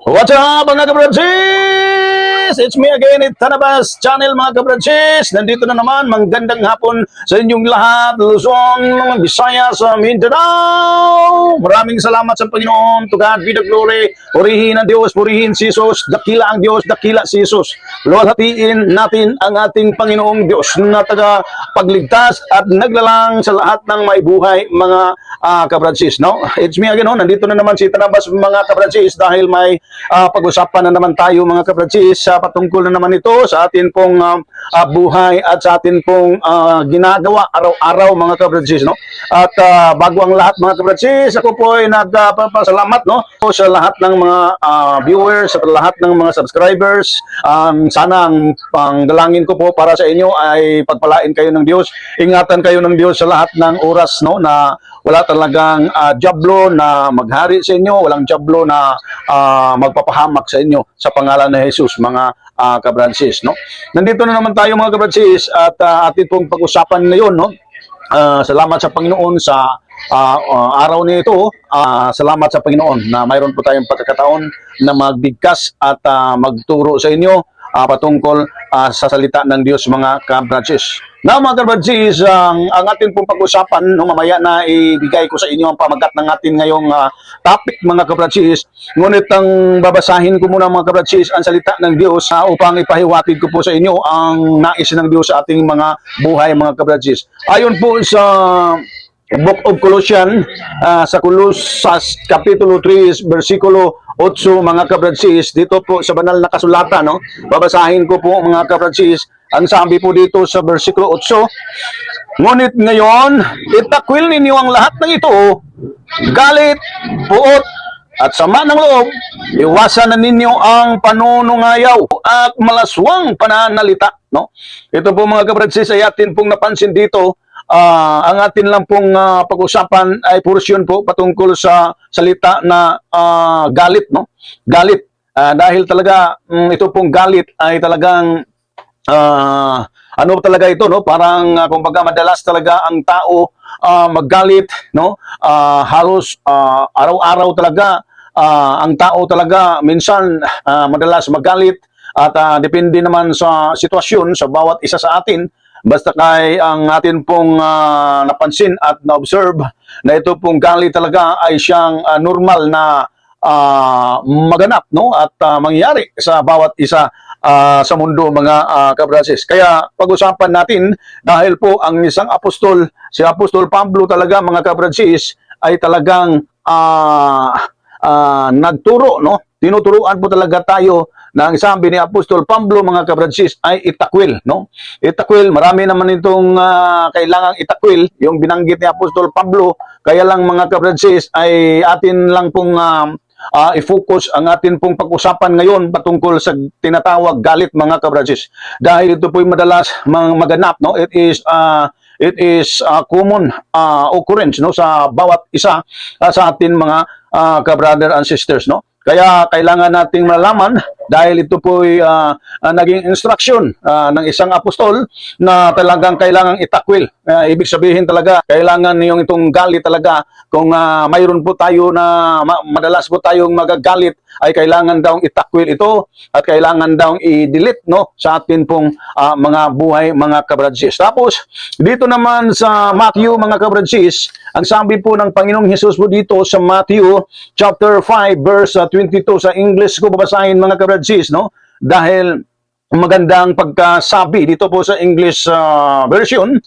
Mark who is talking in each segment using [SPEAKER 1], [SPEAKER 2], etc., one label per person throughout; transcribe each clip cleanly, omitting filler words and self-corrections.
[SPEAKER 1] What's up mga kabransis? It's me again, it's Tanabas Channel mga kabransis. Nandito na naman, magandang hapon sa inyong lahat, Luzon, Visayas, Mindanao. Maraming salamat sa Panginoon. To God be the glory. Purihin ang Diyos, purihin si Jesus. Dakila ang Diyos, dakila si Jesus. Luwalhatiin natin ang ating Panginoong Diyos na taga pagligtas at naglalang sa lahat ng may buhay mga kabransis. No? It's me again, nandito na naman si Tanabas mga kabransis dahil may pag-usapan na naman tayo mga kabransis sa patungkol na naman ito sa atin pong buhay at sa atin pong ginagawa araw-araw mga kabransis, no? At bago ang lahat mga kabransis, ako po ay nagpapasalamat, no, sa lahat ng mga viewers, sa lahat ng mga subscribers. Sana ang pangdalangin ko po para sa inyo ay pagpalain kayo ng Diyos, ingatan kayo ng Diyos sa lahat ng oras, no, na wala talagang jablo na maghari sa inyo, walang jablo na magpapahamak sa inyo sa pangalan ni Jesus mga kabransis, no. Nandito na naman tayo mga kabransis at atin pong pag-usapan ngayon, no. Salamat sa Panginoon sa araw nito. Salamat sa Panginoon na mayroon po tayong pagkakataon na magbigkas at magturo sa inyo patungkol sa salita ng Diyos mga kabransis. Now mga kabransis, ang atin pong pag-usapan, no, mamaya na ibigay ko sa inyo ang pamagat ng atin ngayong topic mga kabransis. Ngunit ang babasahin ko muna mga kabransis ang salita ng Diyos upang ipahiwatig ko po sa inyo ang nais ng Diyos sa ating mga buhay mga kabransis. Ayon po sa Book of Colossians, sa Colossus Kapitulo 3, versikulo 8 mga kabransis, dito po sa banal na kasulatan, no? Babasahin ko po mga kabransis, ang sabi po dito sa versikulo 8, ngunit ngayon, itakwil ninyo ang lahat ng ito, galit, puot, at sama ng loob, iwasan na ninyo ang panunungayaw at malaswang pananalita, no? Ito po mga kabransis ay atin pong napansin dito. Ang atin lang pong pag-usapan ay portion po patungkol sa salita na galit, no? Galit. Dahil talaga ito pong galit ay talagang ano talaga ito, no? Parang kumbaga madalas talaga ang tao maggalit, no? Halos araw-araw talaga ang tao talaga minsan madalas magalit at depende naman sa sitwasyon sa bawat isa sa atin. Basta kay ang atin pong napansin at na-observe na ito pong galit talaga ay siyang normal na maganap, no, at mangyayari sa bawat isa sa mundo mga kabransis. Kaya pag-usapan natin dahil po ang isang apostol, si Apostol Pablo talaga mga kabransis ay talagang nagturo, no? Tinuturuan po talaga tayo na ang sabi ni Apostol Pablo mga kabransis ay itakwil, no? Itakwil, marami naman itong kailangang itakwil, yung binanggit ni Apostol Pablo, kaya lang mga kabransis ay atin lang pong i-focus ang atin pong pag-usapan ngayon patungkol sa tinatawag galit mga kabransis. Dahil ito po'y madalas maganap, no? It is common occurrence, no, sa bawat isa sa atin mga ka-brother and sisters, no? Kaya kailangan nating malaman dahil ito po'y naging instruction ng isang apostol na talagang kailangang itakwil. Ibig sabihin talaga, kailangan yung itong galit talaga. Kung mayroon po tayo na madalas po tayong magagalit, ay kailangan daw itakwil ito at kailangan daw i-delete, no, sa atin pong mga buhay mga kabransis. Tapos dito naman sa Matthew mga kabransis, ang sabi po ng Panginoong Hesus po dito sa Matthew chapter 5 verse 22, sa English ko babasahin mga kabransis, no, dahil magandang pagkasabi dito po sa English version.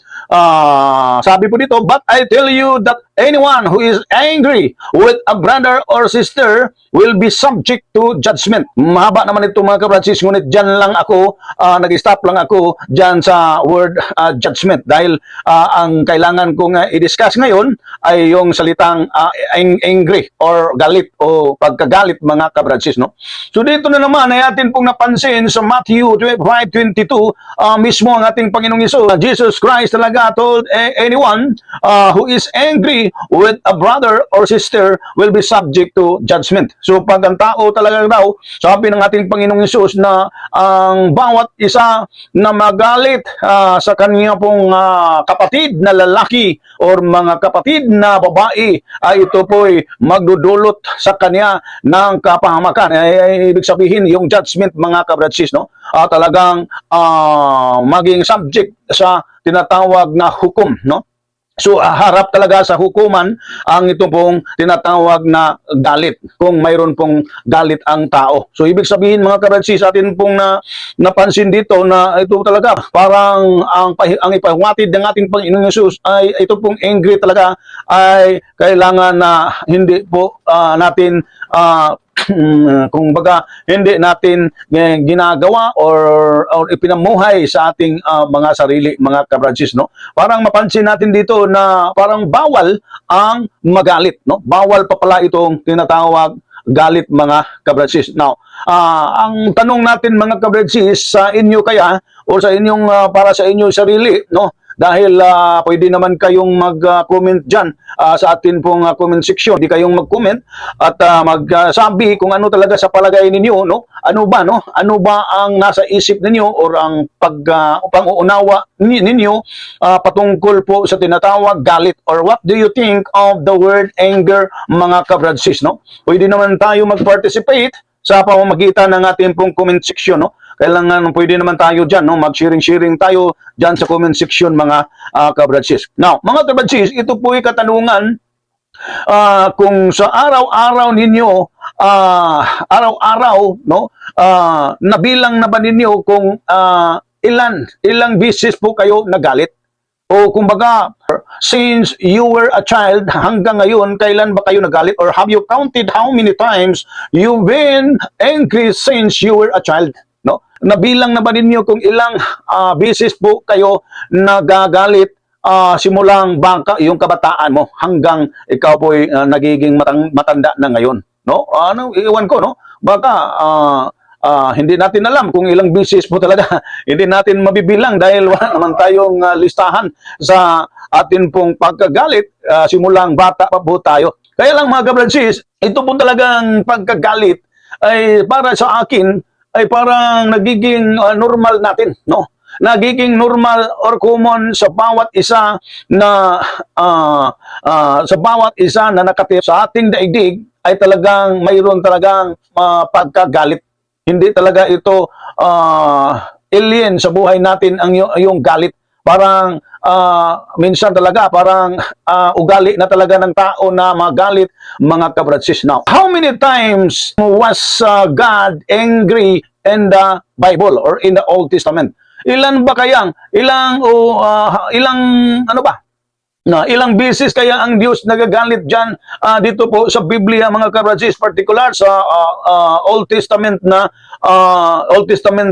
[SPEAKER 1] Sabi po dito, but I tell you that anyone who is angry with a brother or sister will be subject to judgment. Mahaba naman ito mga kabransis, ngunit dyan lang ako, nag-stop lang ako dyan sa word judgment. Dahil ang kailangan kong i-discuss ngayon ay yung salitang angry or galit o pagkagalit mga kabransis, no? So dito na naman ay atin pong napansin sa Matthew 5:22, mismo ang ating Panginoong Jesus Christ talaga told anyone who is angry agree with a brother or sister will be subject to judgment. So pag ang tao talaga daw, sabi ng ating Panginoong Hesus na ang bawat isa na magalit sa kanya pong kapatid na lalaki or mga kapatid na babae, ay ito po'y magdudulot sa kanya ng kapahamakan. Ay, ibig sabihin, yung judgment, mga kabratsis, no? Talagang maging subject sa tinatawag na hukom, no? So, harap talaga sa hukuman ang ito pong tinatawag na galit, kung mayroon pong galit ang tao. So, ibig sabihin, mga kabratsis, atin pong napansin dito na ito talaga, parang ang ipahuwatid ng ating Panginoong Hesus ay ito pong angry talaga, ay kailangan na hindi po natin kung baga hindi natin ginagawa or ipinamuhay sa ating mga sarili, mga kabransis, no? Parang mapansin natin dito na parang bawal ang magalit, no? Bawal pa pala itong tinatawag galit, mga kabransis. Now, ang tanong natin, mga kabransis, sa inyo kaya o sa inyong para sa inyong sarili, no? Dahil pwede naman kayong mag-comment dyan sa atin pong comment section. Hindi kayong mag-comment at magsabi kung ano talaga sa palagay ninyo, no? Ano ba, no? Ano ba ang nasa isip ninyo or ang pang-uunawa ninyo patungkol po sa tinatawag galit, or what do you think of the word anger, mga kabradsis, no? Pwede naman tayo mag-participate sa pamamagitan ng ating pong comment section, no? Kailangan pwede naman tayo dyan, no? Mag-sharing tayo dyan sa comment section, mga kabradsis. Now, mga kabradsis, ito po ay katanungan kung sa araw-araw ninyo, araw-araw, no? Nabilang na ba ninyo kung ilang beses po kayo nagalit? O kumbaga, since you were a child hanggang ngayon, kailan ba kayo nagalit? Or have you counted how many times you've been angry since you were a child? No? Nabilang na ba ninyo kung ilang beses po kayo nagagalit simulang bangka yung kabataan mo hanggang ikaw po nagiging matanda na ngayon? No? Iwan ko, no? Baka hindi natin alam kung ilang beses po talaga. Hindi natin mabibilang dahil wala naman tayong listahan sa atin pong pagkagalit simulang bata pa po tayo. Kaya lang, mga kabransis, ito po talagang pagkagalit ay para sa akin ay parang nagiging normal natin, no? Nagiging normal or common sa bawat isa na nakatira sa ating daigdig, ay talagang mayroon talagang pagkagalit. Hindi talaga ito alien sa buhay natin ang yung galit. Parang minsan talaga parang ugali na talaga ng tao na magalit, mga kabratsis. Now, how many times was God angry in the Bible or in the Old Testament? Ilan ba kayang ilang ilang beses kaya ang Diyos nagagalit dyan dito po sa Biblia, mga kabratsis, particular sa Old Testament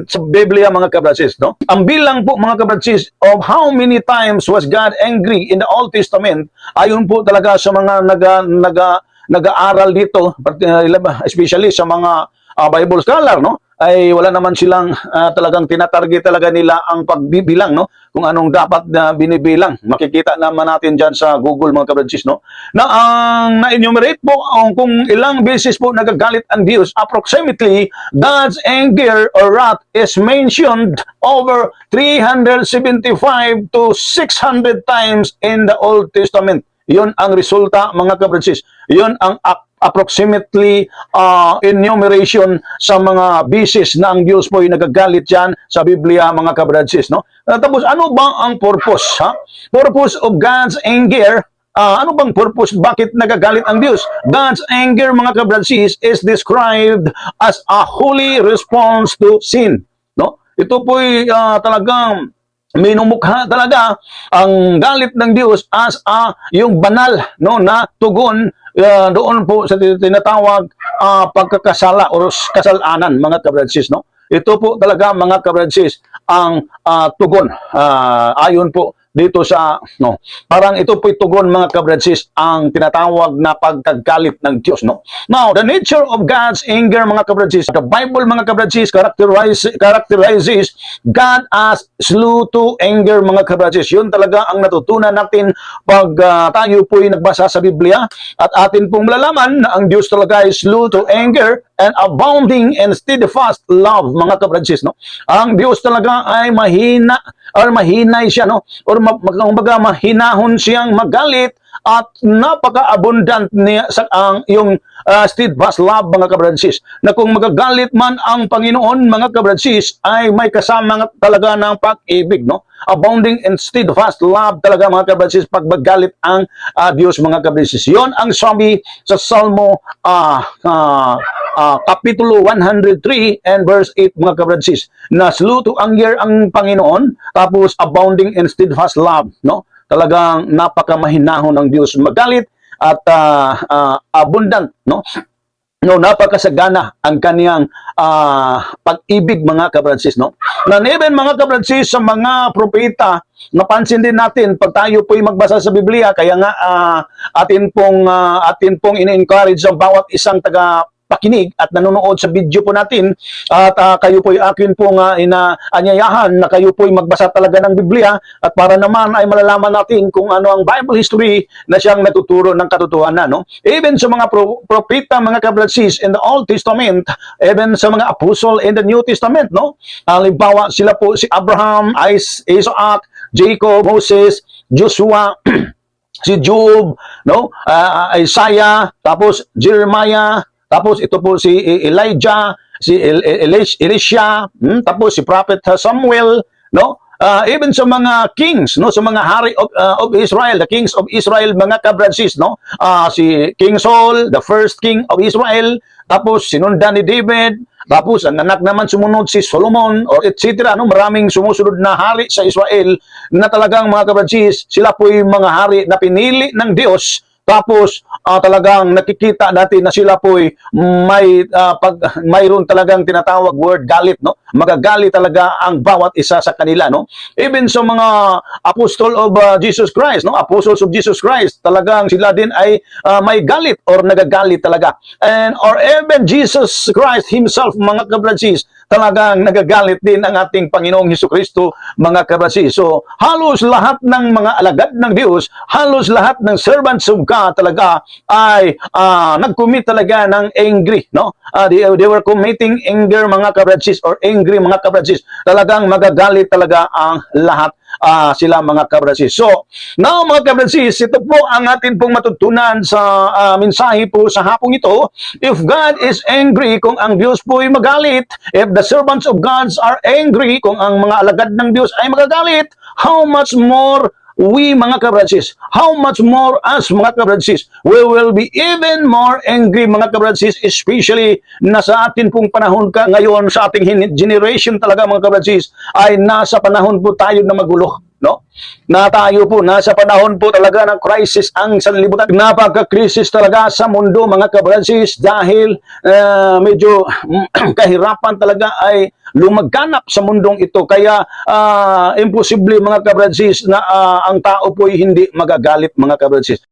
[SPEAKER 1] sa Biblia, mga kabratsis, no? Ang bilang po, mga kabratsis, of how many times was God angry in the Old Testament, ayon po talaga sa mga nag-aaral dito, especially sa mga Bible scholar, no? Ay wala naman silang talagang tinatarget talaga nila ang pagbibilang, no? Kung anong dapat na binibilang. Makikita naman natin dyan sa Google, mga kabradsis, no? Na ang na-enumerate po kung ilang beses po nagagalit ang Diyos. Approximately, God's anger or wrath is mentioned over 375 to 600 times in the Old Testament. Yun ang resulta, mga kabradsis. Yun ang approximately enumeration sa mga beses na ang Diyos po ay nagagalit dyan sa Biblia, mga kabradsis, no? Tapos, ano ba ang purpose? Purpose of God's anger. Ano bang purpose? Bakit nagagalit ang Diyos? God's anger, mga kabradsis, is described as a holy response to sin, no? Ito po ay talagang minumukha talaga ang galit ng Diyos as yung banal, no, na tugon doon po sa tinatawag pagkakasala o kasalanan, mga kabradsis, no? Ito po talaga, mga kabradsis, ang tugon ayon po dito sa no. Parang ito po'y tugon mga kabradsis ang tinatawag na pagkagalit ng Diyos no. Now, the nature of God's anger mga kabradsis, the Bible mga kabradsis characterizes God as slow to anger mga kabradsis. Yun talaga ang natutunan natin pag tayo po'y nagbasa sa Biblia at atin pong malalaman na ang Diyos talaga ay slow to anger and abounding in steadfast love mga kabradsis no. Ang Diyos talaga ay mahina or mahinay siya no, or kumbaga mahinahon siyang magalit at napaka-abundant niya sa yung steadfast love mga kabradsis, na kung magagalit man ang Panginoon mga kabradsis ay may kasama talaga ng pag-ibig no, abounding in steadfast love talaga mga kabradsis pag magalit ang Diyos mga kabradsis. Yon ang sabi sa Salmo Kapitulo 103 and verse 8 mga kabradsis, na slow to anger ang Panginoon tapos abounding in steadfast love no. Talagang napakamahinahon ng Diyos magalit at abundant no. No, napakasagana ang kaniyang pag-ibig mga kabradsis no. Na even mga kabradsis sa mga propeta, napansin din natin pag tayo po'y magbasa sa Biblia, kaya nga atin pong ini-encourage ang bawat isang taga pakinig at nanonood sa video po natin at kayo po'y akin pong inaanyayahan na kayo po'y magbasa talaga ng Biblia at para naman ay malalaman natin kung ano ang Bible history na siyang natuturo ng katotohanan no. Even sa mga propeta mga kabradsis in the Old Testament, even sa mga apostle in the New Testament no. Halimbawa sila po si Abraham, Isaac, Jacob, Moses, Joshua, si Job no, Isaiah, tapos Jeremiah, tapos ito po si Elijah, si Elisha, tapos si Prophet Samuel, no? Even sa mga kings, no, sa mga hari of Israel, the kings of Israel, mga kabradsis, no? Si King Saul, the first king of Israel, tapos sinundan ni David, tapos ang anak naman sumunod si Solomon or etc. No, maraming sumusunod na hari sa Israel na talagang mga kabradsis, sila po yung mga hari na pinili ng Diyos. Tapos talagang nakikita natin na sila po'y mayroon talagang tinatawag word galit no. Magagalit talaga ang bawat isa sa kanila no. Even sa mga apostle of Jesus Christ no, apostles of Jesus Christ, talagang sila din ay may galit or nagagalit talaga. And or even Jesus Christ himself mga kabradsis, talagang nagagalit din ang ating Panginoong Hesukristo mga kabradsis. So halos lahat ng mga alagad ng Diyos, halos lahat ng servants of God talaga ay nag-commit talaga ng angry no. They were committing anger mga kabradsis or angry mga kabradsis. Talagang magagalit talaga ang lahat sila mga kabradsis. So now mga kabradsis, ito po ang atin pong matutunan sa mensahe po sa hapong ito. If God is angry, kung ang Diyos po ay magalit, if the servants of God are angry, kung ang mga alagad ng Diyos ay magagalit, how much more we mga kabradsis, how much more us mga kabradsis, we will be even more angry mga kabradsis, especially na sa atin pong panahon ngayon, sa ating generation talaga mga kabradsis, ay nasa panahon po tayo na magulo no. Na tayo po nasa panahon po talaga ng crisis ang sanlibutan. Napaka-crisis talaga sa mundo mga kabradsis dahil medyo kahirapan talaga ay lumaganap sa mundong ito. Kaya imposible mga kabradsis na ang tao po ay hindi magagalit mga kabradsis.